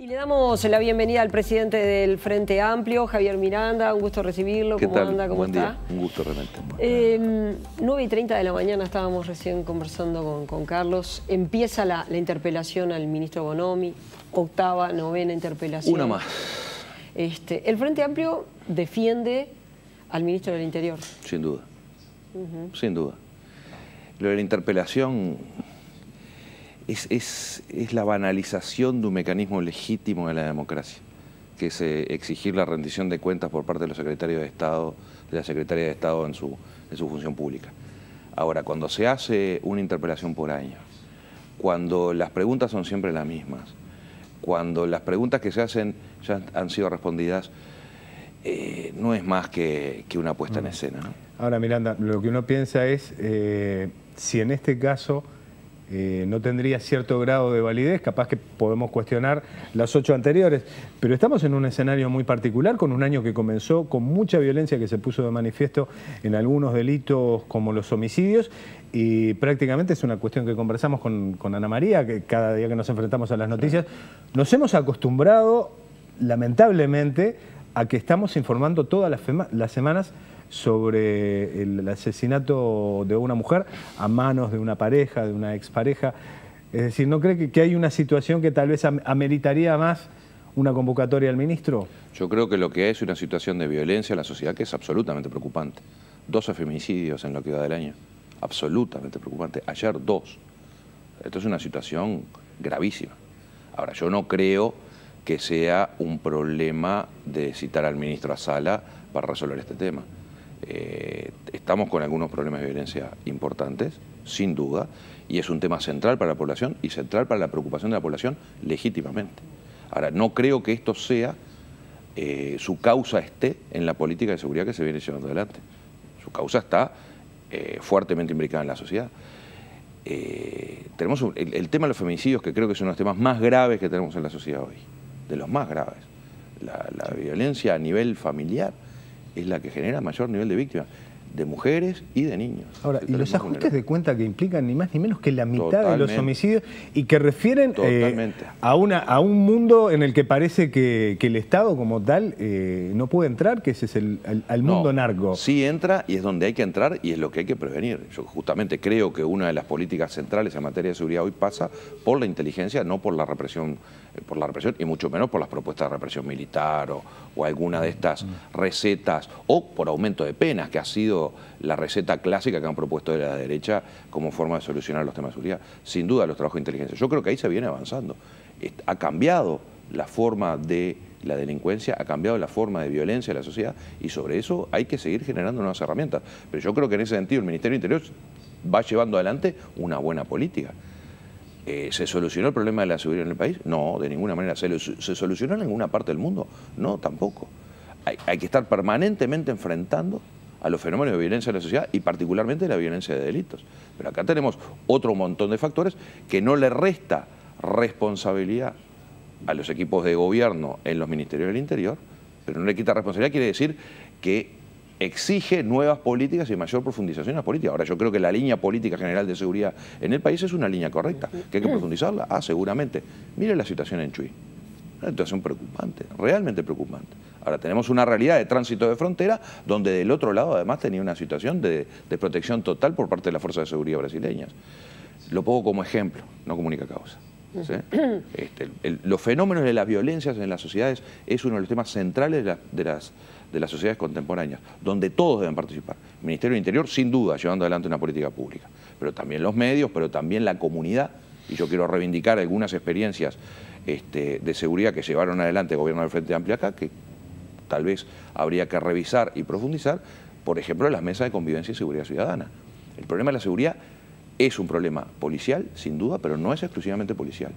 Y le damos la bienvenida al presidente del Frente Amplio, Javier Miranda. Un gusto recibirlo. ¿Qué ¿Cómo tal? anda? ¿Cómo Buen está? día. Un gusto realmente. 9:30 de la mañana estábamos recién conversando con Carlos. Empieza la interpelación al ministro Bonomi, octava, novena interpelación. Una más. El Frente Amplio defiende al ministro del Interior. Sin duda. Sin duda. Lo de la interpelación es la banalización de un mecanismo legítimo de la democracia, que es exigir la rendición de cuentas por parte de los secretarios de Estado, de la Secretaría de Estado en su función pública. Ahora, cuando se hace una interpelación por año, cuando las preguntas son siempre las mismas, cuando las preguntas que se hacen ya han sido respondidas, no es más que una puesta en escena, ¿no? Ahora, Miranda, lo que uno piensa es si en este caso no tendría cierto grado de validez, capaz que podemos cuestionar las 8 anteriores, pero estamos en un escenario muy particular, con un año que comenzó con mucha violencia que se puso de manifiesto en algunos delitos como los homicidios, y prácticamente es una cuestión que conversamos con Ana María, que cada día que nos enfrentamos a las noticias, nos hemos acostumbrado, lamentablemente, a que estamos informando todas las semanas sobre el asesinato de una mujer a manos de una pareja, de una expareja. Es decir, ¿no cree que hay una situación que tal vez ameritaría más una convocatoria al ministro? Yo creo que lo que hay es una situación de violencia en la sociedad que es absolutamente preocupante. 12 feminicidios en lo que va del año. Absolutamente preocupante. Ayer 2. Esto es una situación gravísima. Ahora, yo no creo que sea un problema de citar al ministro a sala para resolver este tema. Estamos con algunos problemas de violencia importantes, sin duda, y es un tema central para la población y central para la preocupación de la población legítimamente. Ahora, no creo que esto sea, su causa esté en la política de seguridad que se viene llevando adelante. Su causa está fuertemente imbricada en la sociedad. Tenemos el tema de los feminicidios, que creo que es uno de los temas más graves que tenemos en la sociedad hoy, de los más graves. La violencia a nivel familiar es la que genera mayor nivel de víctimas, de mujeres y de niños. Ahora, y los ajustes de cuenta que implican ni más ni menos que la mitad de los homicidios y que refieren a un mundo en el que parece que el Estado como tal no puede entrar, que ese es el mundo narco. Sí entra y es donde hay que entrar y es lo que hay que prevenir. Yo justamente creo que una de las políticas centrales en materia de seguridad hoy pasa por la inteligencia, no por la represión y mucho menos por las propuestas de represión militar o alguna de estas recetas o por aumento de penas, que ha sido la receta clásica que han propuesto de la derecha como forma de solucionar los temas de seguridad. Sin duda los trabajos de inteligencia. Yo creo que ahí se viene avanzando. Ha cambiado la forma de la delincuencia, ha cambiado la forma de violencia de la sociedad y sobre eso hay que seguir generando nuevas herramientas. Pero yo creo que en ese sentido el Ministerio del Interior va llevando adelante una buena política. ¿Se solucionó el problema de la seguridad en el país? No, de ninguna manera. ¿Se solucionó en ninguna parte del mundo? No, tampoco. Hay que estar permanentemente enfrentando a los fenómenos de violencia en la sociedad y particularmente la violencia de delitos. Pero acá tenemos otro montón de factores que no le resta responsabilidad a los equipos de gobierno en los ministerios del Interior, pero no le quita responsabilidad, quiere decir que exige nuevas políticas y mayor profundización en las políticas. Ahora, yo creo que la línea política general de seguridad en el país es una línea correcta, que hay que profundizarla. Seguramente. Mire la situación en Chuy. Una situación preocupante, realmente preocupante. Ahora, tenemos una realidad de tránsito de frontera donde del otro lado además tenía una situación de protección total por parte de las fuerzas de seguridad brasileñas. Lo pongo como ejemplo, no como única causa. ¿Sí? Los fenómenos de las violencias en las sociedades es uno de los temas centrales de las sociedades contemporáneas, donde todos deben participar. El Ministerio del Interior, sin duda, llevando adelante una política pública, pero también los medios, pero también la comunidad, y yo quiero reivindicar algunas experiencias de seguridad que llevaron adelante el gobierno del Frente Amplio acá, que tal vez habría que revisar y profundizar, por ejemplo, las mesas de convivencia y seguridad ciudadana. El problema de la seguridad es un problema policial, sin duda, pero no es exclusivamente policial.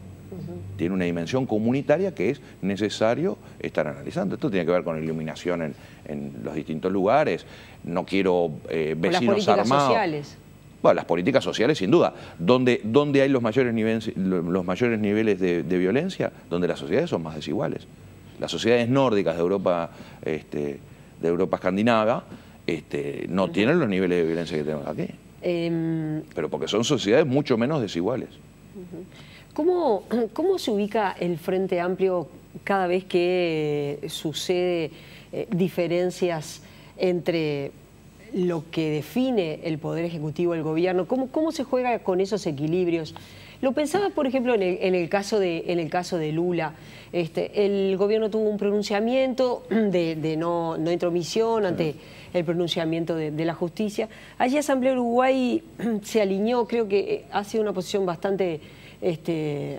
Tiene una dimensión comunitaria que es necesario estar analizando. Esto tiene que ver con iluminación en los distintos lugares. No quiero vecinos las políticas armados. Sociales. Bueno, las políticas sociales, sin duda. ¿Dónde hay los mayores niveles de violencia? Donde las sociedades son más desiguales. Las sociedades nórdicas de Europa, de Europa escandinava, no tienen los niveles de violencia que tenemos aquí. Pero porque son sociedades mucho menos desiguales. ¿Cómo se ubica el Frente Amplio cada vez que sucede diferencias entre lo que define el Poder Ejecutivo, el gobierno? ¿Cómo se juega con esos equilibrios? Lo pensaba, por ejemplo, en el caso de Lula. El gobierno tuvo un pronunciamiento de no intromisión ante el pronunciamiento de la justicia. Allí Asamblea Uruguay se alineó, creo que hace una posición bastante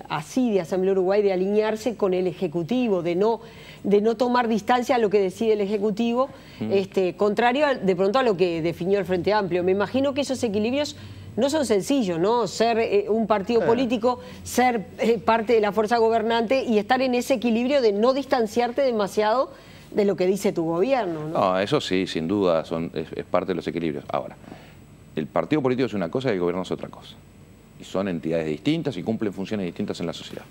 así de Asamblea Uruguay, de alinearse con el Ejecutivo, de no tomar distancia a lo que decide el Ejecutivo, contrario de pronto a lo que definió el Frente Amplio. Me imagino que esos equilibrios no son sencillos, ¿no? Ser un partido político, ser parte de la fuerza gobernante y estar en ese equilibrio de no distanciarte demasiado de lo que dice tu gobierno, ¿no? No, eso sí, sin duda, es parte de los equilibrios. Ahora, el partido político es una cosa y el gobierno es otra cosa. Y son entidades distintas y cumplen funciones distintas en la sociedad.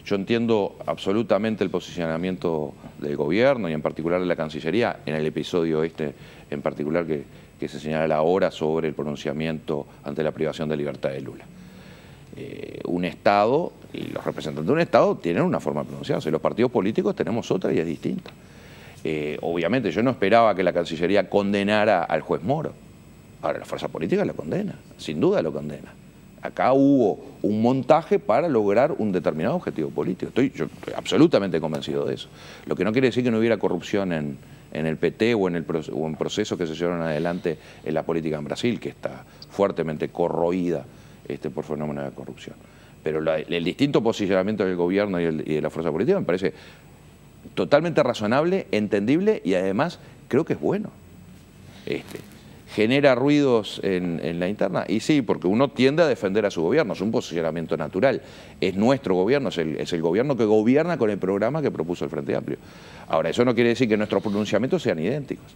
Yo entiendo absolutamente el posicionamiento del gobierno y en particular de la Cancillería en el episodio en particular que se señala ahora sobre el pronunciamiento ante la privación de libertad de Lula. Un Estado y los representantes de un Estado tienen una forma de pronunciarse, los partidos políticos tenemos otra y es distinta. Obviamente yo no esperaba que la Cancillería condenara al juez Moro. Ahora la fuerza política la condena, sin duda lo condena. Acá hubo un montaje para lograr un determinado objetivo político. Yo estoy absolutamente convencido de eso. Lo que no quiere decir que no hubiera corrupción en el PT o en procesos que se llevaron adelante en la política en Brasil, que está fuertemente corroída por fenómenos de corrupción. Pero el distinto posicionamiento del gobierno y de la fuerza política me parece totalmente razonable, entendible y además creo que es bueno. ¿Genera ruidos en la interna? Y sí, porque uno tiende a defender a su gobierno, es un posicionamiento natural. Es nuestro gobierno, es el gobierno que gobierna con el programa que propuso el Frente Amplio. Ahora, eso no quiere decir que nuestros pronunciamientos sean idénticos.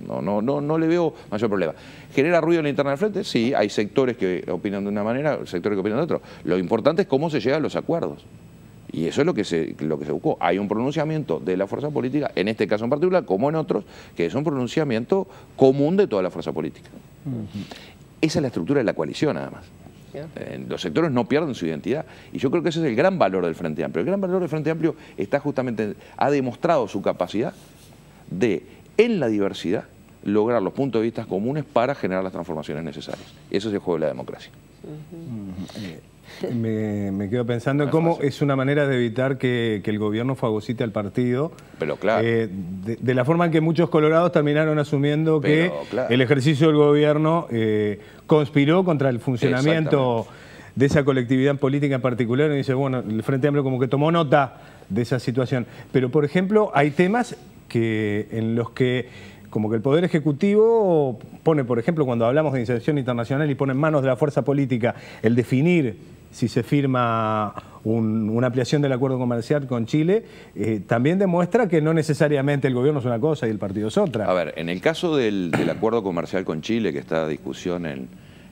No le veo mayor problema. ¿Genera ruido en la interna del Frente? Sí, hay sectores que opinan de una manera, sectores que opinan de otra. Lo importante es cómo se llega a los acuerdos. Y eso es lo que se buscó. Hay un pronunciamiento de la fuerza política, en este caso en particular, como en otros, que es un pronunciamiento común de toda la fuerza política. Esa es la estructura de la coalición, además. Los sectores no pierden su identidad. Y yo creo que ese es el gran valor del Frente Amplio. El gran valor del Frente Amplio está justamente, ha demostrado su capacidad de, en la diversidad, lograr los puntos de vista comunes para generar las transformaciones necesarias. Eso es el juego de la democracia. Me quedo pensando en cómo es una manera de evitar que el gobierno fagocite al partido. Pero claro. De la forma en que muchos colorados terminaron asumiendo que el ejercicio del gobierno conspiró contra el funcionamiento de esa colectividad política en particular. Y dice, bueno, el Frente Amplio como que tomó nota de esa situación. Pero, por ejemplo, hay temas en los que como que el Poder Ejecutivo pone, por ejemplo, cuando hablamos de inserción internacional y pone en manos de la fuerza política el definir si se firma una ampliación del acuerdo comercial con Chile, también demuestra que no necesariamente el gobierno es una cosa y el partido es otra. A ver, en el caso del acuerdo comercial con Chile, que está a discusión en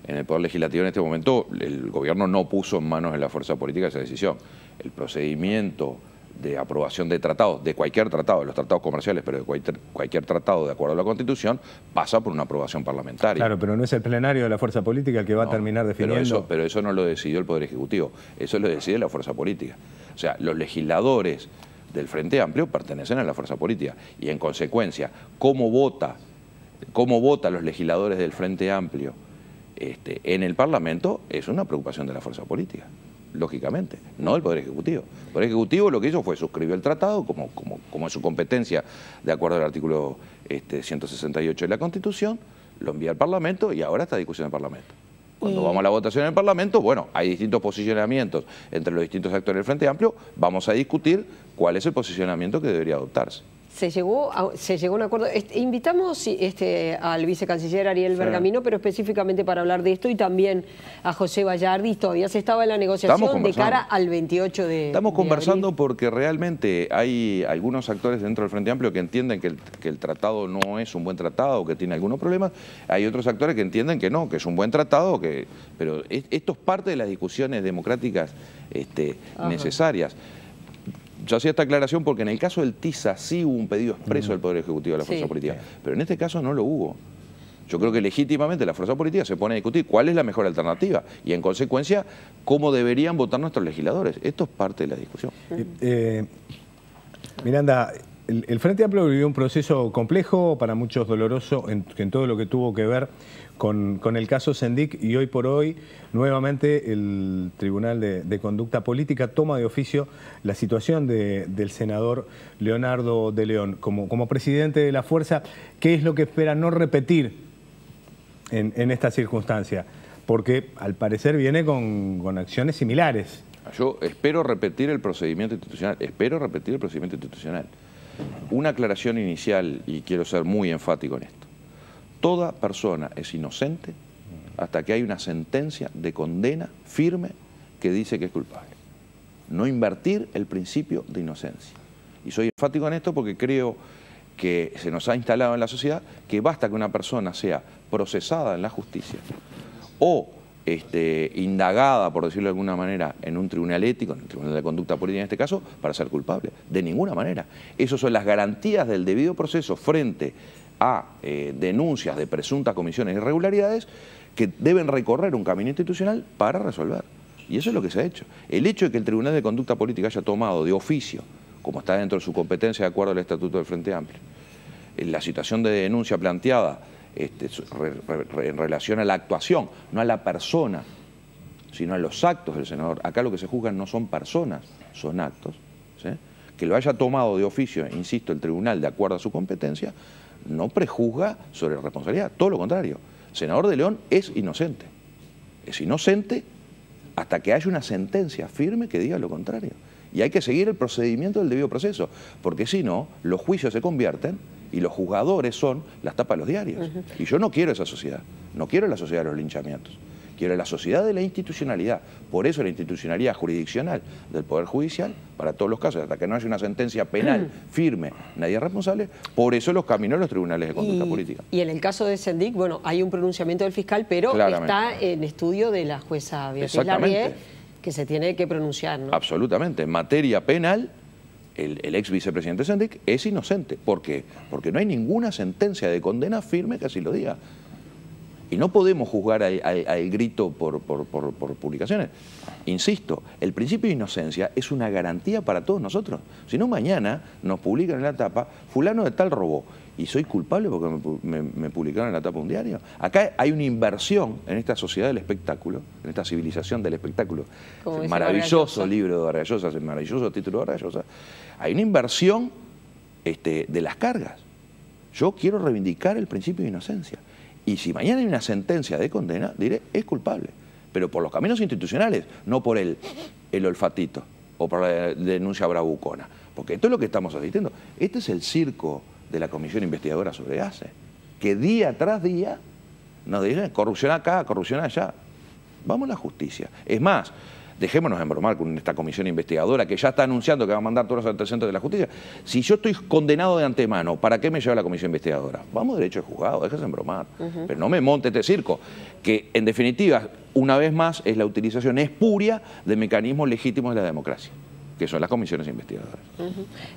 el Poder Legislativo en este momento, el gobierno no puso en manos de la fuerza política esa decisión. El procedimiento de aprobación de tratados, de cualquier tratado, de los tratados comerciales, pero de cualquier tratado de acuerdo a la Constitución, pasa por una aprobación parlamentaria. Claro, pero no es el plenario de la fuerza política el que va a terminar definiendo. Pero eso no lo decidió el Poder Ejecutivo, eso lo decide la fuerza política. O sea, los legisladores del Frente Amplio pertenecen a la fuerza política y en consecuencia, cómo votan los legisladores del Frente Amplio en el Parlamento es una preocupación de la fuerza política. Lógicamente, no del Poder Ejecutivo. El Poder Ejecutivo lo que hizo fue suscribir el tratado como es su competencia de acuerdo al artículo 168 de la Constitución, lo envía al Parlamento y ahora está a discusión en el Parlamento. Cuando vamos a la votación en el Parlamento, bueno, hay distintos posicionamientos entre los distintos actores del Frente Amplio, vamos a discutir cuál es el posicionamiento que debería adoptarse. Se llegó a un acuerdo. Invitamos al vicecanciller Ariel Bergamino, pero específicamente para hablar de esto, y también a José Bayardi. Todavía se estaba en la negociación de cara al 28 de Estamos conversando abril. Porque realmente hay algunos actores dentro del Frente Amplio que entienden que el tratado no es un buen tratado, que tiene algunos problemas. Hay otros actores que entienden que no, que es un buen tratado, pero esto es parte de las discusiones democráticas necesarias. Yo hacía esta aclaración porque en el caso del TISA sí hubo un pedido expreso del Poder Ejecutivo de la Fuerza Política, pero en este caso no lo hubo. Yo creo que legítimamente la fuerza política se pone a discutir cuál es la mejor alternativa y, en consecuencia, cómo deberían votar nuestros legisladores. Esto es parte de la discusión. Miranda, el Frente Amplio vivió un proceso complejo, para muchos doloroso, en todo lo que tuvo que ver con el caso Sendik, y hoy por hoy, nuevamente, el Tribunal de Conducta Política toma de oficio la situación del senador Leonardo de León. Como presidente de la fuerza, ¿qué es lo que espera no repetir en esta circunstancia? Porque al parecer viene con acciones similares. Yo espero repetir el procedimiento institucional. Una aclaración inicial, y quiero ser muy enfático en esto. Toda persona es inocente hasta que hay una sentencia de condena firme que dice que es culpable. No invertir el principio de inocencia. Y soy enfático en esto porque creo que se nos ha instalado en la sociedad que basta que una persona sea procesada en la justicia o indagada, por decirlo de alguna manera, en un tribunal ético, en el Tribunal de Conducta Política en este caso, para ser culpable. De ninguna manera. Esas son las garantías del debido proceso frente a denuncias de presuntas comisiones de irregularidades que deben recorrer un camino institucional para resolver. Y eso es lo que se ha hecho. El hecho de que el Tribunal de Conducta Política haya tomado de oficio, como está dentro de su competencia de acuerdo al Estatuto del Frente Amplio, en la situación de denuncia planteada en relación a la actuación, no a la persona, sino a los actos del senador. Acá lo que se juzgan no son personas, son actos. ¿Sí? Que lo haya tomado de oficio, insisto, el tribunal de acuerdo a su competencia, no prejuzga sobre la responsabilidad, todo lo contrario. El senador de León es inocente. Es inocente hasta que haya una sentencia firme que diga lo contrario. Y hay que seguir el procedimiento del debido proceso, porque si no, los juicios se convierten y los juzgadores son las tapas de los diarios. Y yo no quiero esa sociedad, no quiero la sociedad de los linchamientos, quiero la sociedad de la institucionalidad. Por eso la institucionalidad jurisdiccional del Poder Judicial, para todos los casos, hasta que no haya una sentencia penal firme, nadie es responsable, por eso los caminos de los tribunales de conducta política. Y en el caso de Sendik, bueno, hay un pronunciamiento del fiscal, pero está en estudio de la jueza Beatriz Larrié, que se tiene que pronunciar, ¿no? Absolutamente. En materia penal, el ex vicepresidente Sendik es inocente. ¿Por qué? Porque no hay ninguna sentencia de condena firme que así lo diga. Y no podemos juzgar al grito por publicaciones. Insisto, el principio de inocencia es una garantía para todos nosotros. Si no, mañana nos publican en la tapa, fulano de tal robó, y soy culpable porque me publicaron en la tapa de un diario. Acá hay una inversión en esta sociedad del espectáculo, en esta civilización del espectáculo. El maravilloso libro de Vargas Llosa, el maravilloso título de Vargas Llosa. Hay una inversión de las cargas. Yo quiero reivindicar el principio de inocencia. Y si mañana hay una sentencia de condena, diré, es culpable. Pero por los caminos institucionales, no por el olfatito o por la denuncia bravucona. Porque esto es lo que estamos asistiendo. Este es el circo de la Comisión Investigadora sobre ACE, que día tras día nos dicen corrupción acá, corrupción allá. Vamos a la justicia. Es más, dejémonos embromar con esta comisión investigadora que ya está anunciando que va a mandar todos los antecedentes de la justicia. Si yo estoy condenado de antemano, ¿para qué me lleva la comisión investigadora? Vamos derecho al juzgado, déjese embromar. Pero no me monte este circo, que en definitiva, una vez más, es la utilización espuria de mecanismos legítimos de la democracia, que son las comisiones investigadoras.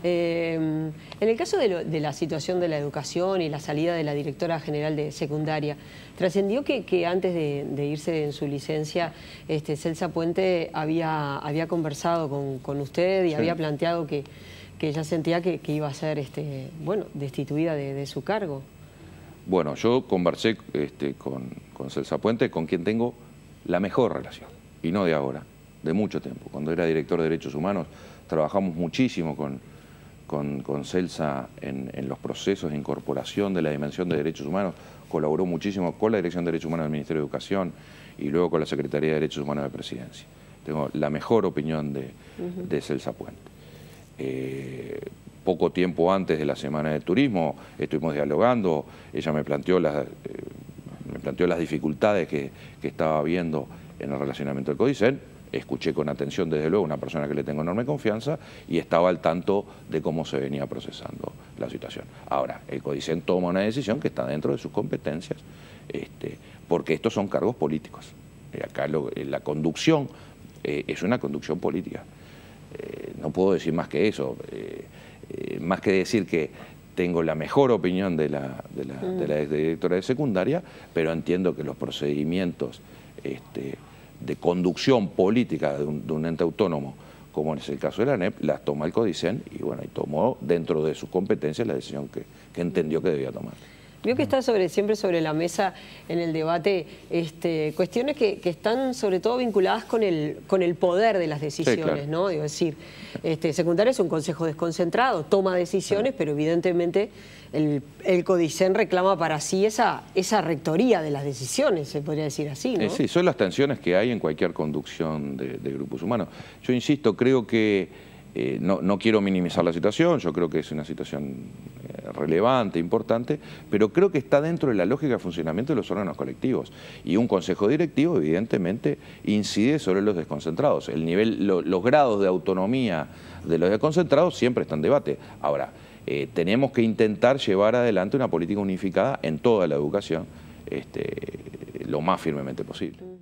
En el caso de la situación de la educación y la salida de la directora general de secundaria, trascendió que antes de irse en su licencia, Celsa Puente había conversado con usted y había planteado que ella sentía que iba a ser destituida de su cargo. Bueno, yo conversé con Celsa Puente, con quien tengo la mejor relación, y no de ahora, de mucho tiempo. Cuando era director de Derechos Humanos, trabajamos muchísimo con Celsa en los procesos de incorporación de la dimensión de Derechos Humanos, colaboró muchísimo con la Dirección de Derechos Humanos del Ministerio de Educación y luego con la Secretaría de Derechos Humanos de Presidencia. Tengo la mejor opinión de Celsa Puente. Poco tiempo antes de la Semana de Turismo estuvimos dialogando, ella me planteó las dificultades que estaba viendo en el relacionamiento del CODICEN. Escuché con atención, desde luego, una persona que le tengo enorme confianza y estaba al tanto de cómo se venía procesando la situación. Ahora, el CODICEN toma una decisión que está dentro de sus competencias, porque estos son cargos políticos. Acá la conducción es una conducción política. No puedo decir más que eso, más que decir que tengo la mejor opinión de la directora de secundaria, pero entiendo que los procedimientos de conducción política de un ente autónomo, como es el caso de la ANEP, las toma el CODICEN y bueno, y tomó dentro de sus competencias la decisión que entendió que debía tomar. Veo que está siempre sobre la mesa en el debate cuestiones que están sobre todo vinculadas con el poder de las decisiones, sí, claro, ¿no? Digo, es decir, secundaria es un consejo desconcentrado, toma decisiones, claro, pero evidentemente el CODICEN reclama para sí esa rectoría de las decisiones, se podría decir así, ¿no? Sí, son las tensiones que hay en cualquier conducción de grupos humanos. Yo insisto, creo que no quiero minimizar la situación, yo creo que es una situación relevante, importante, pero creo que está dentro de la lógica de funcionamiento de los órganos colectivos. Y un consejo directivo, evidentemente, incide sobre los desconcentrados. Los grados de autonomía de los desconcentrados siempre están en debate. Ahora, tenemos que intentar llevar adelante una política unificada en toda la educación lo más firmemente posible.